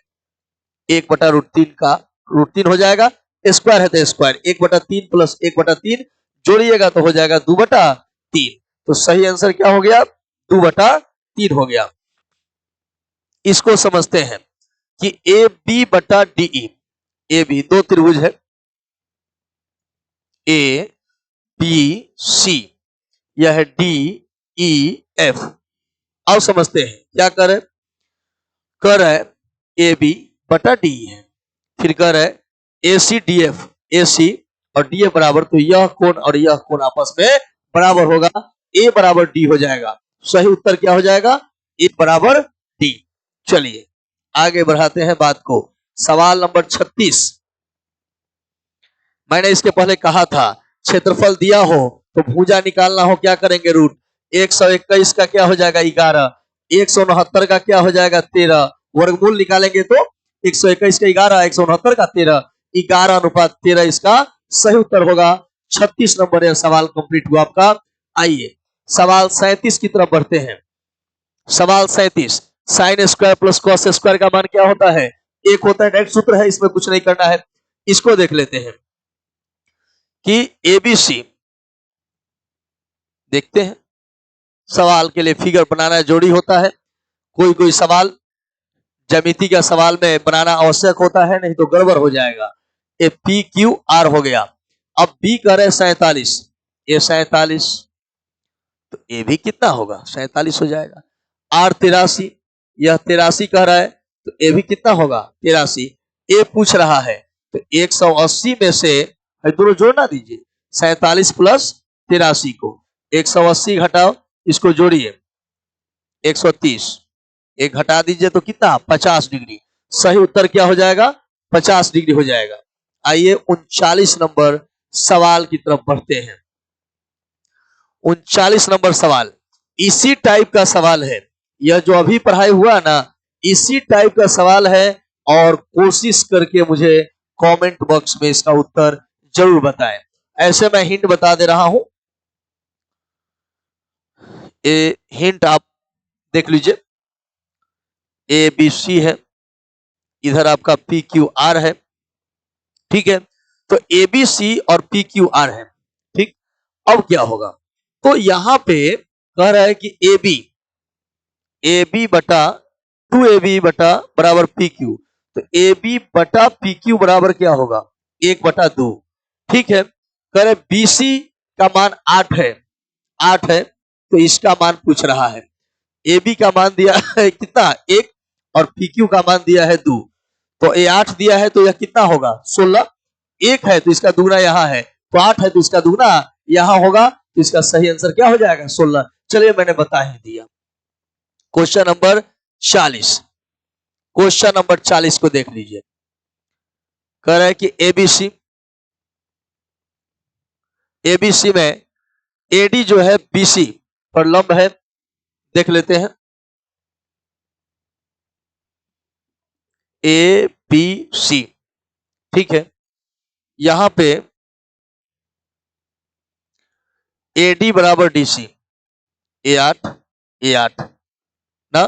1/√3 का √3 हो जाएगा। स्क्वायर है तो स्क्वायर 1/3 प्लस 1/3 जोड़िएगा तो हो जाएगा 2/3। तो सही आंसर क्या हो गया? 2/3 हो गया। इसको समझते हैं कि ए बी बटा डी ई। ए बी दो त्रिभुज है, ए बी सी, यह है डी ई एफ। अब समझते हैं क्या कर है ए बी बटा डी है, फिर कर है ए सी डी एफ। ए सी और डी एफ बराबर, तो यह कोण और यह कोण आपस में बराबर होगा, ए बराबर डी हो जाएगा। सही उत्तर क्या हो जाएगा? ए बराबर डी। चलिए आगे बढ़ाते हैं बात को। सवाल नंबर 36, मैंने इसके पहले कहा था क्षेत्रफल दिया हो तो भुजा निकालना हो क्या करेंगे? रूट। 121 का क्या हो जाएगा? 11। 169 का क्या हो जाएगा? 13। वर्गमूल निकालेंगे तो 121 का 11, 169 का 13, 11/13 इसका सही उत्तर होगा। 36 नंबर यह सवाल कंप्लीट हुआ आपका। आइए सवाल 37 की तरफ बढ़ते हैं। सवाल 37, sine square plus cos square का मान क्या होता है? एक होता है, डायरेक्ट सूत्र है, इसमें कुछ नहीं करना है। इसको देख लेते हैं कि एबीसी, देखते हैं सवाल के लिए फिगर बनाना जोड़ी होता है। कोई कोई सवाल ज्यामिति का सवाल में बनाना आवश्यक होता है, नहीं तो गड़बड़ हो जाएगा। ए पी क्यू आर हो गया। अब बी कह रहे 47, ये 47, तो ए भी कितना होगा? 47 हो जाएगा। आर 83, यह 83 कह रहा है, तो ए भी कितना होगा? 83। ए पूछ रहा है तो 180 में से दोनों जोड़ना दीजिए, 47 प्लस 83 को 180 घटाओ, इसको जोड़िए 130, एक घटा दीजिए तो कितना? 50 डिग्री। सही उत्तर क्या हो जाएगा? 50 डिग्री हो जाएगा। आइए 39 नंबर सवाल की तरफ बढ़ते हैं। 39 नंबर सवाल इसी टाइप का सवाल है, यह जो अभी पढ़ाई हुआ ना इसी टाइप का सवाल है। और कोशिश करके मुझे कमेंट बॉक्स में इसका उत्तर जरूर बताएं। ऐसे मैं हिंट बता दे रहा हूं, ये हिंट आप देख लीजिए। ए बी सी है, इधर आपका पी क्यू आर है, ठीक है। तो ए बी सी और पी क्यू आर है, ठीक। अब क्या होगा? तो यहां पे कह रहा है कि ए बी बटा 2ab बटा बराबर पी क्यू। तो ए बी बटा पी क्यू बराबर क्या होगा? 1/2, ठीक है। कह रहे बी सी का मान 8 है, 8 है, तो इसका मान पूछ रहा है। ए बी का मान दिया है कितना? 1, और पी क्यू का मान दिया है 2। तो ए 8 दिया है तो यह कितना होगा? 16। 1 है तो इसका दुगना यहाँ है, तो 8 है तो इसका दुगना यहाँ होगा, तो इसका सही आंसर क्या हो जाएगा? 16। चलिए मैंने बता ही दिया। क्वेश्चन नंबर 40, क्वेश्चन नंबर 40 को देख लीजिए। कह रहा है कि एबीसी में एडी जो है बीसी पर लंब है, देख लेते हैं। ए बी सी, ठीक है। यहां पे एडी बराबर डीसी, ए8 ना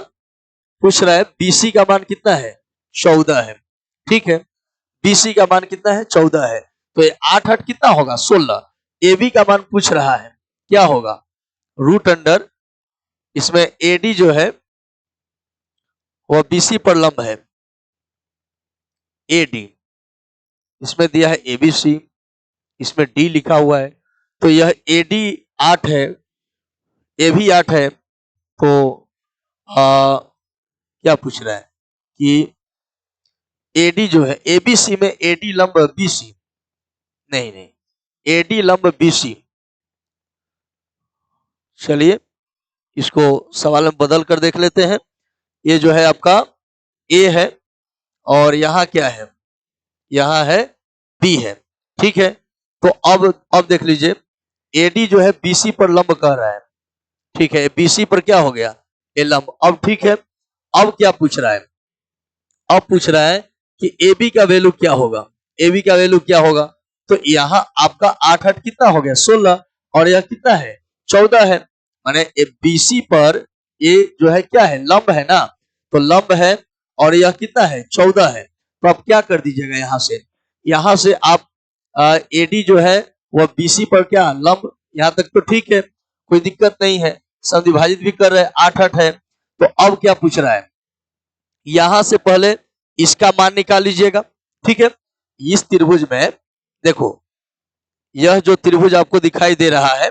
पूछ रहा है। बीसी का मान कितना है? 14 है, ठीक है। बीसी का मान कितना है? 14 है, तो ये 8 कितना होगा? 16। एबी का मान पूछ रहा है, क्या होगा? रूट अंडर, इसमें एडी जो है वह बीसी पर लंब है, एडी, इसमें दिया है एबीसी, इसमें डी लिखा हुआ है, तो यह एडी 8 है, ए भी 8 है, तो क्या पूछ रहा है कि एडी जो है एबीसी में एडी लंब बीसी, नहीं नहीं, एडी लंब बीसी। चलिए इसको सवाल में बदल कर देख लेते हैं। ये जो है आपका ए है और यहाँ क्या है, यहाँ है बी है, ठीक है। तो अब देख लीजिए, एडी जो है बीसी पर लंब कह रहा है, ठीक है, बीसी पर क्या हो गया, ए लंब। अब ठीक है, अब क्या पूछ रहा है, अब पूछ रहा है कि AB का वैल्यू क्या होगा, AB का वैल्यू क्या होगा। तो यहाँ आपका 8 8 कितना हो गया 16, और यह कितना है 14 है, माने BC पर ये जो है क्या है, लंब है ना, तो लंब है और यह कितना है 14 है। तो आप क्या कर दीजिएगा, यहाँ से आप AD जो है वह BC पर क्या लंब, यहाँ तक तो ठीक है, कोई दिक्कत नहीं है, समविभाजित भी कर रहे हैं, 8 8 है। तो अब क्या पूछ रहा है, यहां से पहले इसका मान निकाल लीजिएगा, ठीक है। इस त्रिभुज में देखो, यह जो त्रिभुज आपको दिखाई दे रहा है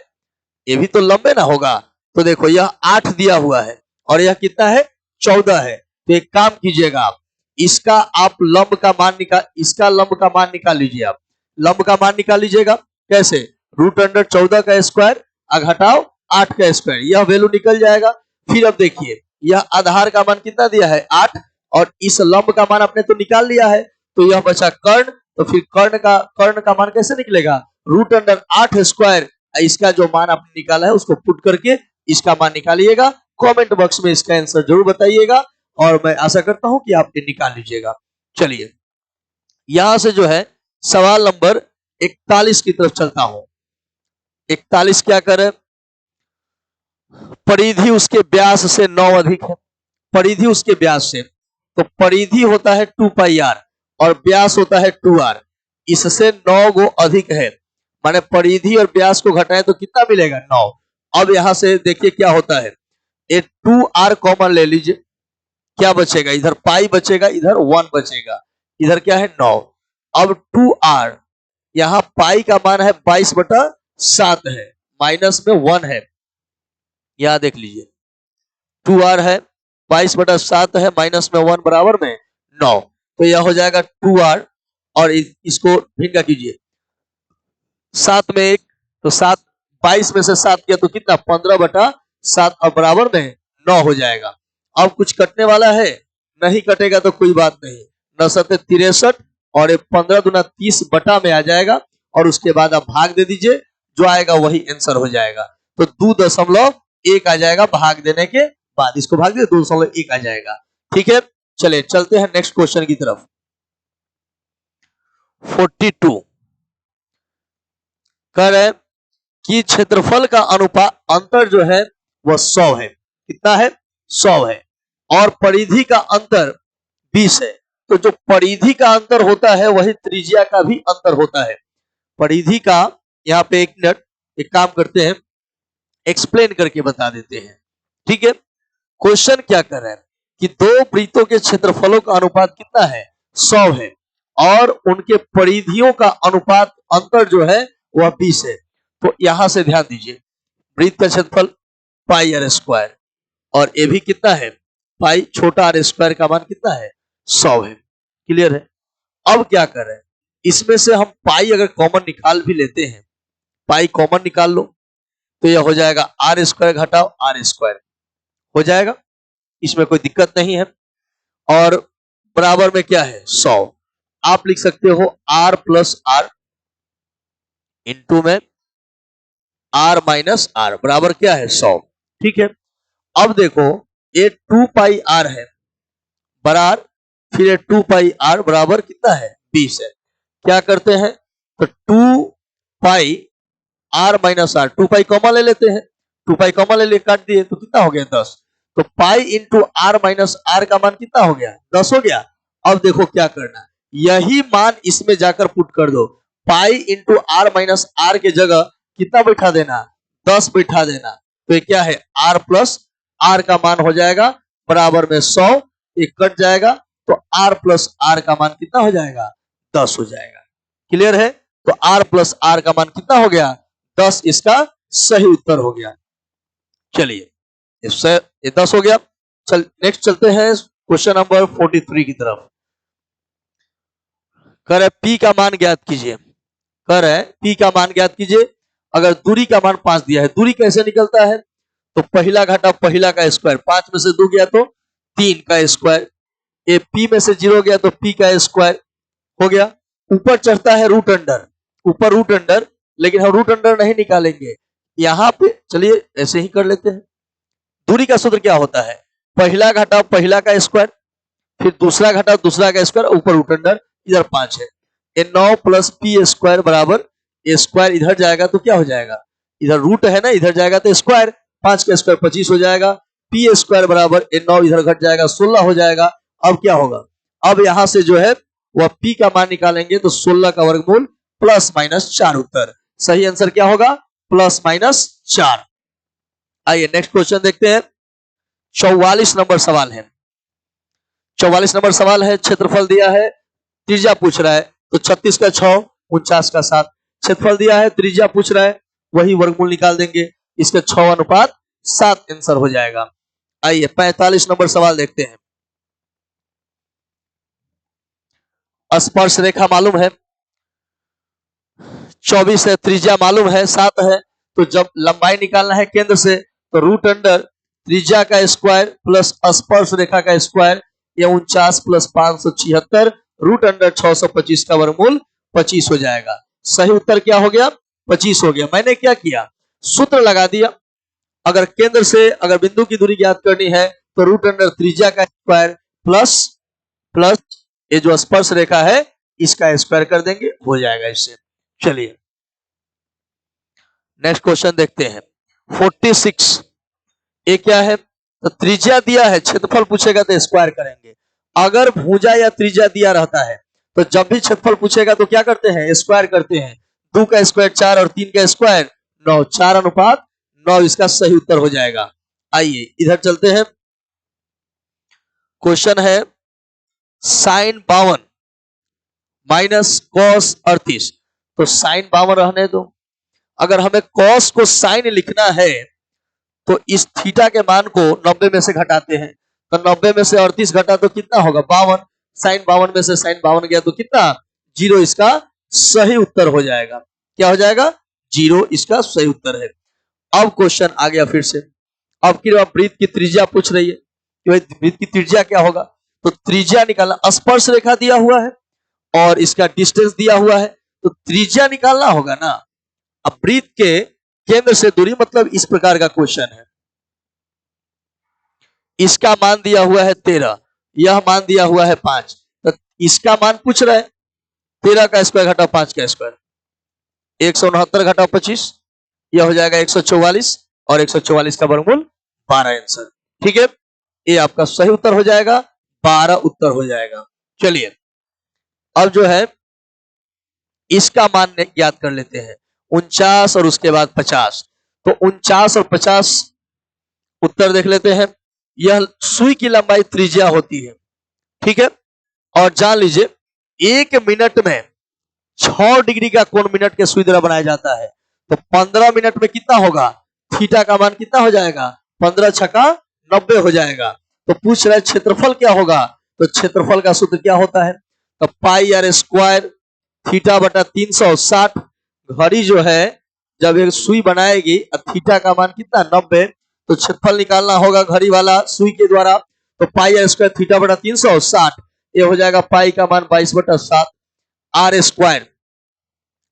ये भी तो लंबे ना होगा। तो देखो यह 8 दिया हुआ है और यह कितना है 14 है। तो एक काम कीजिएगा, आप इसका आप लंब का मान इसका लंब का मान निकाल लीजिए। आप लंब का मान निकाल लीजिएगा कैसे, √14 का स्क्वायर घटाओ 8 का स्क्वायर, यह वैल्यू निकल जाएगा। फिर अब देखिए यह आधार का मान कितना दिया है 8, और इस लंब का मान आपने तो निकाल लिया है, तो यह बचा कर्ण। तो फिर कर्ण का मान कैसे निकलेगा, √8 स्क्वायर। इसका जो मान आपने निकाला है उसको पुट करके इसका मान निकालिएगा। कमेंट बॉक्स में इसका आंसर जरूर बताइएगा और मैं आशा करता हूं कि आप ये निकाल लीजिएगा। चलिए यहां से जो है सवाल नंबर 41 की तरफ चलता हूं। 41 क्या करे, परिधि उसके व्यास से 9 अधिक है, परिधि उसके व्यास से, तो परिधि होता है 2πr और व्यास होता है 2r, इससे 9 गो अधिक है, माने परिधि और व्यास को घटाएं तो कितना मिलेगा 9। अब यहां से देखिए क्या होता है, ये 2r कॉमन ले लीजिए, क्या बचेगा, इधर पाई बचेगा, इधर 1 बचेगा, इधर क्या है 9। अब 2r, यहां पाई का मान है 22/7 है, माइनस में 1 है, यहां देख लीजिए 2r है 22/7 है, माइनस में 1 बराबर में 9। तो यह हो जाएगा 2r और इसको भिन्न कीजिए, 7 में 1 तो 7, 22 में से 7 किया तो कितना 15/7 और बराबर में 9 हो जाएगा। अब कुछ कटने वाला है, नहीं कटेगा तो कोई बात नहीं, 9 7 63 और 15 दूना 30 बटा में आ जाएगा, और उसके बाद आप भाग दे दीजिए, जो आएगा वही आंसर हो जाएगा। तो 2.1 आ जाएगा भाग देने के बाद, इसको भाग दे 2.1 आ जाएगा, ठीक है। चलिए चलते हैं नेक्स्ट क्वेश्चन की तरफ। 42 कह रहे हैं कि क्षेत्रफल का अनुपात अंतर जो है वह 100 है, कितना है 100 है, और परिधि का अंतर 20 है। तो जो परिधि का अंतर होता है वही त्रिज्या का भी अंतर होता है। परिधि का यहाँ पे एक मिनट एक काम करते हैं, एक्सप्लेन करके बता देते हैं, ठीक है। क्वेश्चन क्या कर रहा है कि दो वृत्तों के क्षेत्रफलों का अनुपात कितना है 100 है, और उनके परिधियों का अनुपात अंतर जो है वह 20 है। तो यहां से ध्यान दीजिए, वृत्त का क्षेत्रफल πr², और ये भी कितना है पाई छोटा r² का मान कितना है 100 है, क्लियर है। अब क्या कर रहे हैं, इसमें से हम पाई अगर कॉमन निकाल भी लेते हैं, पाई कॉमन निकाल लो तो यह हो जाएगा r² घटाओ r² हो जाएगा, इसमें कोई दिक्कत नहीं है। और बराबर में क्या है 100, आप लिख सकते हो r प्लस r इंटू में r माइनस r बराबर क्या है 100, ठीक है। अब देखो ये 2πr है बराबर, फिर ये 2πr बराबर कितना है 20 है। क्या करते हैं तो 2πr माइनस r, 2π कॉमन ले लेते हैं, 2π कॉमन ले काट दिए तो कितना हो गया 10। तो pi into r minus r का मान कितना हो गया 10 हो गया। अब देखो क्या करना, यही मान इसमें जाकर पुट कर दो, pi into r minus r के जगह कितना बैठा देना 10 बैठा देना, तो ये क्या है r प्लस r का मान हो जाएगा बराबर में 100, एक कट जाएगा तो r प्लस r का मान कितना हो जाएगा 10 हो जाएगा, क्लियर है। तो r प्लस r का मान कितना हो गया 10, इसका सही उत्तर हो गया। चलिए इससे ये 10 हो गया। नेक्स्ट चलते हैं क्वेश्चन नंबर 43 की तरफ। कह रहे पी का मान ज्ञात कीजिए। कह रहे पी का मान ज्ञात कीजिए। अगर दूरी का मान 5 दिया है, दूरी कैसे निकलता है? तो पहला घटा पहला का स्क्वायर, 5 में से 2 गया तो 3 का स्क्वायर, ये पी में से 0 गया तो पी का स्क्वायर हो गया। ऊपर चढ़ता है रूट अंडर, ऊपर रूट अंडर, लेकिन हम रूट अंडर नहीं निकालेंगे यहां पे। चलिए ऐसे ही कर लेते हैं। दूरी का सूत्र क्या होता है? पहला घटा पहला का स्क्वायर, फिर दूसरा घटा दूसरा का स्क्वायर, ऊपर रूट अंडर, इधर 5 है। ए 9 प्लस पी स्क्वायर बराबर, ए स्क्वायर इधर जाएगा तो क्या हो जाएगा? इधर रूट है ना, इधर जाएगा तो स्क्वायर, 5 का स्क्वायर 25 हो जाएगा। पी स्क्वायर बराबर ए 9 इधर घट जाएगा 16 हो जाएगा। अब क्या होगा? अब यहां से जो है वह पी का मान निकालेंगे तो 16 का वर्गमूल प्लस माइनस 4 उत्तर। सही आंसर क्या होगा? Plus minus 4। आइए नेक्स्ट क्वेश्चन देखते हैं। 44 नंबर सवाल है। 44 नंबर सवाल है, क्षेत्रफल दिया है, त्रिज्या पूछ रहा है, तो 36 का 6, 49 का 7। क्षेत्रफल दिया है, त्रिज्या पूछ रहा है, वही वर्गमूल निकाल देंगे, इसका 6:7 आंसर हो जाएगा। आइए 45 नंबर सवाल देखते हैं। स्पर्श रेखा मालूम है 24 है, त्रिज्या मालूम है 7 है, तो जब लंबाई निकालना है केंद्र से तो रूट अंडर त्रिज्या का स्क्वायर प्लस स्पर्श रेखा का स्क्वायर, ये 49 प्लस 576 रूट अंडर 625 का वर्गमूल 25 हो जाएगा। सही उत्तर क्या हो गया? 25 हो गया। मैंने क्या किया? सूत्र लगा दिया। अगर केंद्र से अगर बिंदु की दूरी ज्ञात करनी है तो रूट अंडर त्रिज्या का स्क्वायर प्लस प्लस ये जो स्पर्श रेखा है इसका स्क्वायर कर देंगे, हो जाएगा इससे। चलिए नेक्स्ट क्वेश्चन देखते हैं। 46 ये क्या है? तो त्रिज्या दिया है, क्षेत्रफल पूछेगा तो स्क्वायर करेंगे। अगर भुजा या त्रिज्या दिया रहता है तो जब भी क्षेत्रफल पूछेगा तो क्या करते हैं? स्क्वायर करते हैं। 2 का स्क्वायर 4 और 3 का स्क्वायर 9, 4:9 इसका सही उत्तर हो जाएगा। आइए इधर चलते हैं। क्वेश्चन है साइन 52 माइनस कॉस 38। तो साइन 52 रहने दो। अगर हमें कॉस को साइन लिखना है तो इस थीटा के मान को 90 में से घटाते हैं, तो 90 में से 38 घटा तो कितना होगा? 52। साइन 52 में से साइन 52 गया तो कितना? 0 इसका सही उत्तर हो जाएगा। क्या हो जाएगा? 0 इसका सही उत्तर है। अब क्वेश्चन आ गया फिर से। अब की वृत्त की त्रिज्या पूछ रही है कि भाई वृत्त की त्रिज्या क्या होगा? तो त्रिज्या निकालना, स्पर्श रेखा दिया हुआ है और इसका डिस्टेंस दिया हुआ है, तो त्रिज्या निकालना होगा ना। अब वृत्त के केंद्र से दूरी, मतलब इस प्रकार का क्वेश्चन है। इसका मान दिया हुआ है 13, यह मान दिया हुआ है 5, तो इसका मान पूछ रहा है 13 का स्क्वायर घटा 5 का स्क्वायर, 169 घटा 25, यह हो जाएगा 144 और 144 का वर्गमूल 12 आंसर। ठीक है, ये आपका सही उत्तर हो जाएगा, 12 उत्तर हो जाएगा। चलिए अब जो है इसका मान ज्ञात कर लेते हैं। 49 और उसके बाद 50, तो 49 और 50 उत्तर देख लेते हैं। यह सुई की लंबाई त्रिज्या होती है, ठीक है। और जान लीजिए 1 मिनट में 6 डिग्री का कोण मिनट के सुई द्वारा बनाया जाता है, तो 15 मिनट में कितना होगा? थीटा का मान कितना हो जाएगा? 15 छक्का 90 हो जाएगा। तो पूछ रहा है क्षेत्रफल क्या होगा? तो क्षेत्रफल का सूत्र क्या होता है? तो पाई आर स्क्वायर थीटा बटा 360। घड़ी जो है जब एक सुई बनाएगी, थीटा का मान कितना? 90, तो क्षेत्रफल निकालना होगा घड़ी वाला सुई के द्वारा, तो पाई आर स्क्वायर थीटा बटा 360, ये हो जाएगा पाई का मान 22/7 आर स्क्वायर।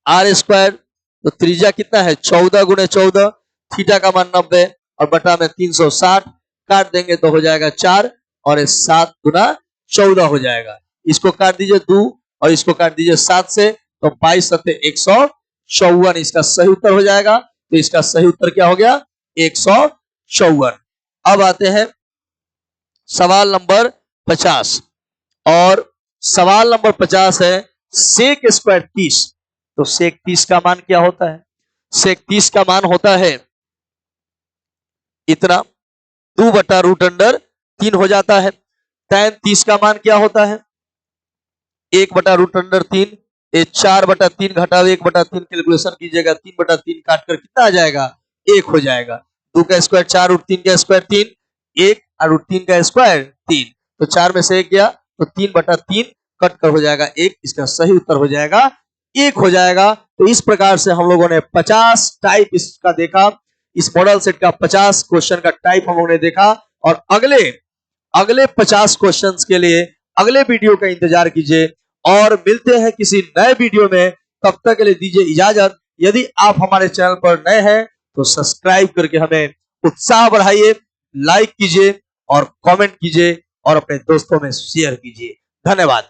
आर स्क्वायर तो त्रिज्या कितना है? 14 × 14, थीटा का मान 90 और बटा में 360, काट देंगे तो हो जाएगा 4 और 7 × 14 हो जाएगा। इसको काट दीजिए 2 और इसको काट दीजिए 7 से, तो 22 × 7 154 इसका सही उत्तर हो जाएगा। तो इसका सही उत्तर क्या हो गया? 154। अब आते हैं सवाल नंबर 50, और सवाल नंबर 50 है सेक स्क्वायर 30। तो सेक 30 का मान क्या होता है? सेक 30 का मान होता है इतना, 2/√3 हो जाता है। tan 30 का मान क्या होता है? 1/√3, ये 4/3 घटाओ 1/3 कैलकुलेशन कीजिएगा, 3/3 काटकर कितना आ जाएगा? 1 हो जाएगा। 2 का स्क्वायर 4, रूट 3 का स्क्वायर 3, 1 और रूट 3 का स्क्वायर 3। तो 4 में से 1 गया तो 3/3 कट कर हो जाएगा 1। इसका सही उत्तर हो जाएगा 1 हो जाएगा। तो इस प्रकार से हम लोगों ने 50 टाइप इसका देखा, इस मॉडल सेट का 50 क्वेश्चन का टाइप हम लोगों ने देखा। और अगले 50 क्वेश्चंस के लिए अगले वीडियो का इंतजार कीजिए और मिलते हैं किसी नए वीडियो में। तब तक के लिए दीजिए इजाजत। यदि आप हमारे चैनल पर नए हैं तो सब्सक्राइब करके हमें उत्साह बढ़ाइए, लाइक कीजिए और कमेंट कीजिए और अपने दोस्तों में शेयर कीजिए। धन्यवाद।